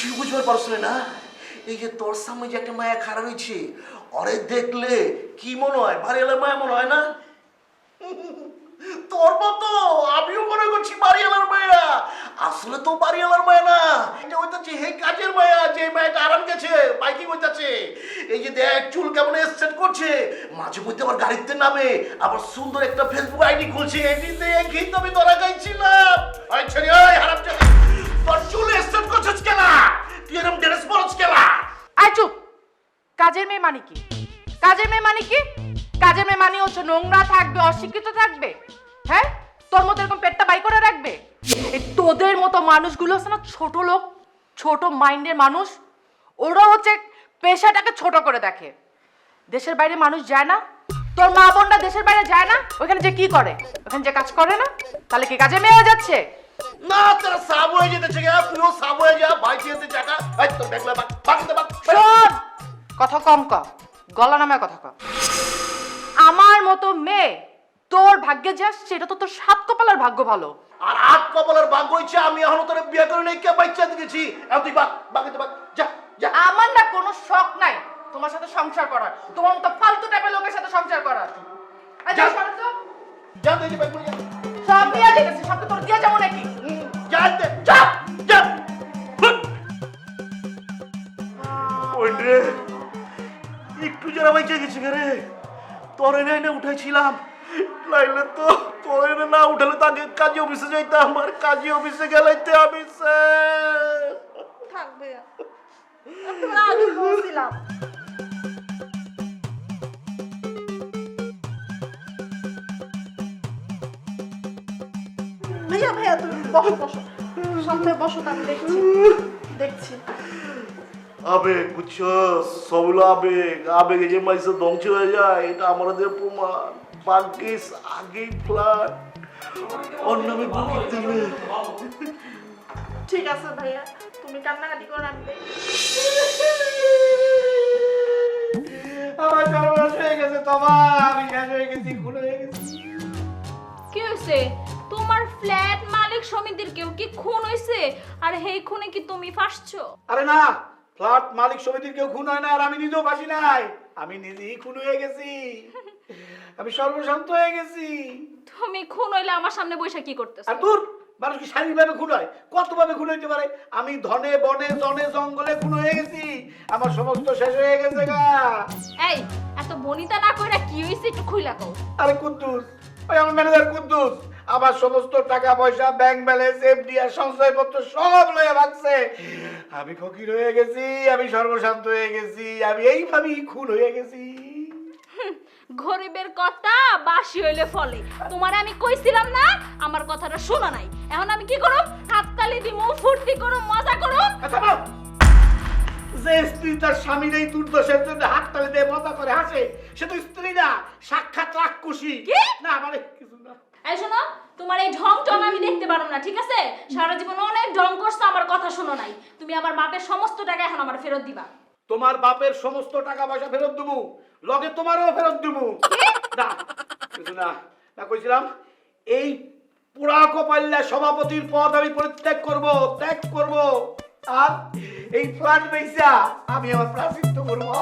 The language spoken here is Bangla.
কিছু বুঝবার পারছ না? এই যে তোর সামনে যে একটা মায়া খাড়া রয়েছে, ওরে দেখলে কি মনে হয়? বাড়িওয়ালার মায়া মনে হয় না? তোর মতো আমিও মনে করছি বাড়িওয়ালার মায়া। আসলে তো বাড়িওয়ালার মায়া না, এটা হইতাছে হে কাজের মায়া, যে মায়াটা আরাম গেছে বাইকিং হইতাছে। এই যে দেখ চুল কেমন স্ট্রেট করছে, মাঝে মধ্যে আবার গাড়িতে নামে, আবার সুন্দর একটা ফেসবুক আইডি খুলছে, এটি দেখেই তো আমি ধরা গাইছিলাম। আচ্ছা রে ওই হারামজাদা, তোর চুল স্ট্রেট করছিস কেন? তুই এরকম ড্রেস পরছ কেন? আয় চুপ। কাজের মেয়ে মানে কি? কাজের মেয়ে মানে কি? কাজের মেয়ে মানে হচ্ছে নোংরা থাকবে, অশিক্ষিত থাকবে। হ্যাঁ, তোর মতো এরকম পেটটা বাই করে রাখবে? এই তোদের মতো মানুষগুলো আছে না, ছোট লোক, ছোট মাইন্ডের মানুষ, ওরা হচ্ছে পেশাটাকে ছোট করে দেখে। দেশের বাইরে মানুষ যায় না? তোর মা বোনরা দেশের বাইরে যায় না? ওখানে যে কি করে? ওখানে যে কাজ করে না? তাহলে কি কাজের মেয়ে হয়ে যাচ্ছে? না, তোরা সাব হয়ে যেতেছে গা, তুইও সাব হয়ে যা, ভাই যেতে জায়গা। এই তো দেখলে বাকিতে বাক। শোন, কথা কম ক, গলা নামে কথা ক। আমার মতো মেয়ে তোর ভাগ্যে যা, সেটা তো তোর সাত কপালের ভাগ্য ভালো। আর আট কপালের ভাগ্য হইছে আমি এখনো তোরে বিয়ে করে নাই, কে বাচ্চা দিয়েছি। এখন তুই বাকিতে বাক, যা যা। আমার না কোনো শখ নাই তোমার সাথে সংসার করার, তোমার মতো ফালতু টাইপের লোকের সাথে সংসার করার। যা। যা তো, যা দেখি বাইক করে যা। সব দিয়া দিতেছি, সব তো তোর দিয়া যাবো নাকি? যা দে, যা যা। ওই রে, একটু যারা বাইচে গেছে রে, তোর এনে এনে উঠেছিলাম, লাইলে তো তোর এনে না উঠালে তাকে কাজী অফিসে যাইতাম, আর কাজী অফিসে গেলাইতে আমি থাকবে তোমরা আগে বলছিলাম। ভাইয়া ভাইয়া তুমি বসো বসো, সামনে বসো, আমি দেখছি দেখছি। আবেগ বুঝছো, সবগুলো আবেগ, আবেগে যে মাইসে ধ্বংস হয়ে যায় এটা আমাদের প্রমাণ। বাকিস আগেই প্ল্যান, ওর নামে বুকিং দেবে। ঠিক আছে ভাইয়া, তুমি কান্নাকাটি করো, আমি দেখছি। আমার সর্বনাশ হয়ে গেছে, তোমার আমি শেষ হয়ে গেছি, খুলে হয়ে গেছি। কি হয়েছে? তোমার ফ্ল্যাট মালিক সমিতির কেউ কি খুন হয়েছে? আর হেই খুনে কি তুমি ফাঁসছো? আরে না, ফ্ল্যাট মালিক সমিতির কেউ খুন হয় না, আর আমি নিজেও ফাঁসি নাই, আমি নিজেই খুন হয়ে গেছি, আমি সর্বশান্ত হয়ে গেছি। তুমি খুন হইলে আমার সামনে বসে কি করতেছো? আর দূর, মানুষ কি শারীরিকভাবে খুন হয়? কতভাবে খুন হইতে পারে? আমি ধনে বনে জনে জঙ্গলে খুন হয়ে গেছি, আমার সমস্ত শেষ হয়ে গেছে গা। এই এত বনিতা না কইরা কি হইছে একটু খুইলা কও। আরে কুদ্দুস, ওই আমার ম্যানেজার কুদ্দুস আমার সমস্ত টাকা পয়সা, ব্যাংক ব্যালেন্স, এফডি আর সঞ্চয়পত্র সব লয়ে ভাগছে। আমি ফকির হয়ে গেছি, আমি সর্বশান্ত হয়ে গেছি, আমি এইভাবেই খুন হয়ে গেছি। গরিবের কথা বাসি হইলে ফলে। তোমারে আমি কইছিলাম না আমার কথাটা শোনা নাই? এখন আমি কি করব? হাততালি দিমু, ফুর্তি করব, মজা করব? আচ্ছা বাপ, যে স্ত্রী তার স্বামীর এই দুর্দশার জন্য হাততালি দিয়ে মজা করে হাসে, সে তো স্ত্রী না, সাক্ষাৎ রাক্ষসী। কি? না মানে কিছু না। এই শোনো, তোমার এই ঢং টং আমি দেখতে পারবো না, ঠিক আছে? সারা জীবন অনেক ঢং করছো, আমার কথা শোনো নাই। তুমি আমার বাপের সমস্ত টাকা এখন আমার ফেরত দিবা। তোমার বাপের সমস্ত টাকা পয়সা ফেরত দেবো, লগে তোমারও ফেরত দেবো। না কিছু না, না কইছিলাম এই পুরা কপাল্লা সভাপতির পদ আমি পরিত্যাগ করব, ত্যাগ করব, আর এই ফ্ল্যাট বেচা আমি আমার প্রাচিত্য করবো।